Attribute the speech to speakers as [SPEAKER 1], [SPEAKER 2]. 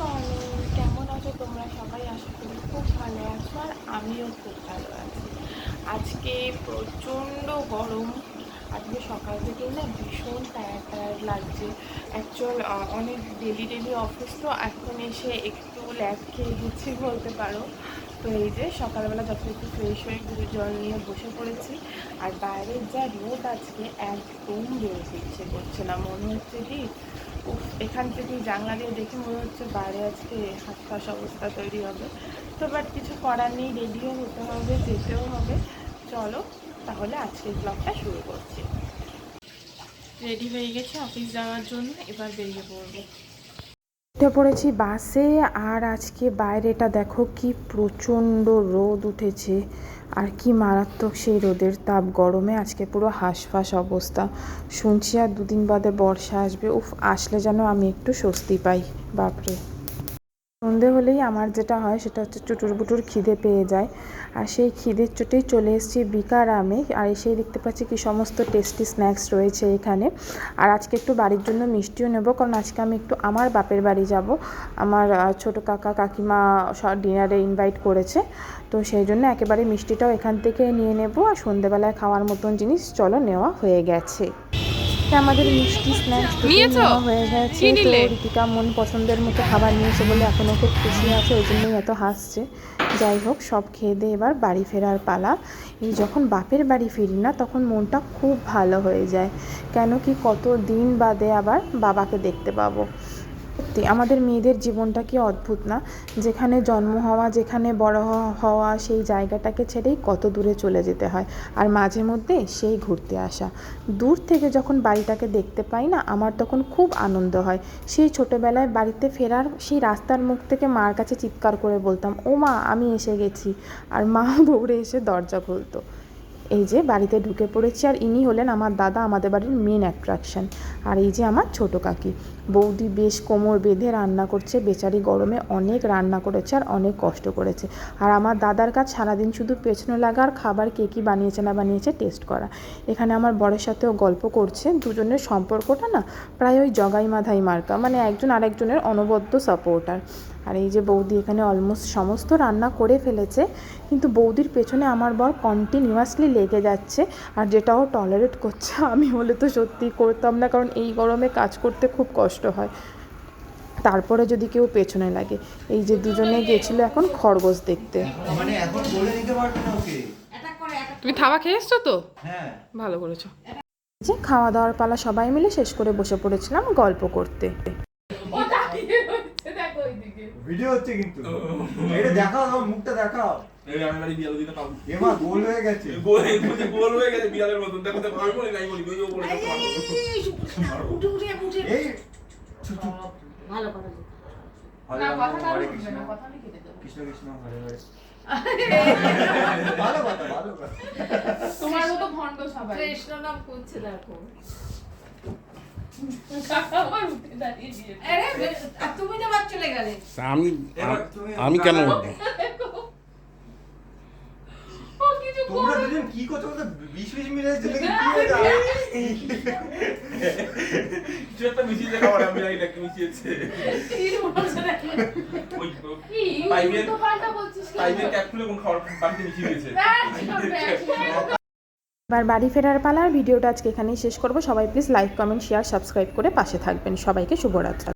[SPEAKER 1] Morning, কেমন আছো তোমরা সবাই? আশা করি খুব ভালো আছো আর আমিও খুব ভালো আছি। আজকে প্রচণ্ড গরম। আজকে সকাল থেকেই না ভীষণ টায়ার্ড টায়ার্ড লাগছে। অ্যাকচুয়াল অনেক ডেলি অফিস, তো এখন এসে একটু ল্যাব খেয়ে গেছি বলতে পারো। তো এই যে সকালবেলা যখন একটু ফ্রেশ হয়ে গুঁড়ো জল নিয়ে বসে পড়েছি। আর বাইরের যা রোদ আজকে একদম বেরোতে ইচ্ছে করছে না, মনে হচ্ছে কি এখান থেকে জানলা দিয়ে দেখে মনে হচ্ছে বাইরে আজকে হাঁসফাঁস অবস্থা তৈরি হবে। তো বাট কিছু করার নেই, রেডিও হতে হবে, যেতেও হবে। চলো তাহলে আজকের ব্লগটা শুরু করছি। রেডি হয়ে গেছি অফিস যাওয়ার জন্য, এবার বেরিয়ে পড়বো। উঠে পড়েছি বাসে। আর আজকে বাইরেটা দেখো কি প্রচণ্ড রোদ উঠেছে, আর কি মারাত্মক সেই রোদের তাপ। গরমে আজকে পুরো হাঁসফাঁস অবস্থা। শুনছি আর দুদিন বাদে বর্ষা আসবে। উফ, আসলে যেন আমি একটু স্বস্তি পাই। বাপরে, সন্ধে হলেই আমার যেটা হয় সেটা হচ্ছে চুটুর বুটুর খিদে পেয়ে যায়। আর সেই খিদের চোটেই চলে এসেছি বিকারামে। আর এসেই দেখতে পাচ্ছি কি সমস্ত টেস্টি স্ন্যাক্স রয়েছে এখানে। আর আজকে একটু বাড়ির জন্য মিষ্টিও নেব, কারণ আজকে আমি একটু আমার বাপের বাড়ি যাব। আমার ছোটো কাকা কাকিমা ডিনারে ইনভাইট করেছে, তো সেই জন্য একেবারে মিষ্টিটাও এখান থেকে নিয়ে নেব। আর সন্ধেবেলায় খাওয়ার মতন জিনিস চলো নেওয়া হয়ে গেছে। আমাদের মিষ্টি স্ন্যাক্স নেওয়া হয়ে গেছে। তো ঋতিকা মন পছন্দের মতো খাবার নিয়েছে বলে এখনও খুব খুশি আছে, ওই জন্যই এত হাসছে। যাই হোক, সব খেয়ে দিয়ে এবার বাড়ি ফেরার পালা। এই যখন বাপের বাড়ি ফিরি না, তখন মনটা খুব ভালো হয়ে যায়। কেন কি কত দিন বাদে আবার বাবাকে দেখতে পাবো। সত্যি আমাদের মেয়েদের জীবনটা কি অদ্ভুত না? যেখানে জন্ম হওয়া, যেখানে বড় হওয়া, সেই জায়গাটাকে ছেড়েই কত দূরে চলে যেতে হয়। আর মাঝে মধ্যে সেই ঘুরতে আসা। দূর থেকে যখন বাড়িটাকে দেখতে পাই না, আমার তখন খুব আনন্দ হয়। সেই ছোটোবেলায় বাড়িতে ফেরার সেই রাস্তার মুখ থেকে মার কাছে চিৎকার করে বলতাম, ও মা, আমি এসে গেছি। আর মা দৌড়ে এসে দরজা খুলতো। এই যে বাড়িতে ঢুকে পড়েছি, আর ইনি হলেন আমার দাদা, আমাদের বাড়ির মেন অ্যাট্রাকশন। আর এই যে আমার ছোটো কাকি। বৌদি বেশ কোমর বেঁধে রান্না করছে, বেচারি গরমে অনেক রান্না করেছে আর অনেক কষ্ট করেছে। আর আমার দাদার কাজ সারাদিন শুধু পেছনে লাগা আর খাবার কে কী বানিয়েছে না বানিয়েছে টেস্ট করা। এখানে আমার বরের সাথেও গল্প করছে। দুজনের সম্পর্কটা না প্রায় ওই জগাই মাধাই মার্কা, মানে একজন আরেকজনের অনবদ্য সাপোর্টার। আর এই যে বৌদি এখানে অলমোস্ট সমস্ত রান্না করে ফেলেছে, কিন্তু বৌদির পেছনে আমার বর কন্টিনিউয়াসলি লেগে যাচ্ছে। আর যেটাও টলারেট করছে, আমি হলে তো সত্যিই করতাম না, কারণ এই গরমে কাজ করতে খুব কষ্ট হয়। তারপরে যদি কেউ পেছনে লাগে। এই যে দুজনে গেছিলো এখন খরগোশ দেখতে। তুমি থাবা খেয়ে এসছো তো? হ্যাঁ, ভালো করেছো। যে খাওয়া দাওয়ার পালা সবাই মিলে শেষ করে বসে পড়েছিলাম গল্প করতে।
[SPEAKER 2] ভিডিও হচ্ছে কিন্তু এটা দেখাও, আমার মুখটা দেখাও। এই আমি বাড়ি বিয়াল দিতে পাবো। এমা গোল হয়ে গেছে, গোল হয়ে গেছে বিয়ালের মতন। দেখো দেখো, আমি বলি নাই বলি ওইও বলে দিতে পারবো। উঠে উঠে উঠে এই ভালো কথা না, কথা বলবে না, কথা আমি কেটে দেব। কৃষ্ণ কৃষ্ণ হরে হরে। ভালো কথা, ভালো কথা। তোমার মতো ভন্ড সবাই কৃষ্ণ নাম করছে দেখো।
[SPEAKER 3] আমি কেন
[SPEAKER 2] তোমরা দুজন কি করছো? 20 মিনিট চলে কি হয়ে যায়? কিছু একটা মিশিয়েছে খাবার, আমি জানি না কি মিশিয়েছে। ওই পাইপের ক্যাপ খুলে কোন খাবার পানিতে মিশিয়ে দিয়েছে।
[SPEAKER 1] এবার বাড়ি ফেরার পালার ভিডিওটা আজকে এখানেই শেষ করব। সবাই please like, comment, share, subscribe করে পাশে থাকবেন। সবাইকে শুভরাত্রি।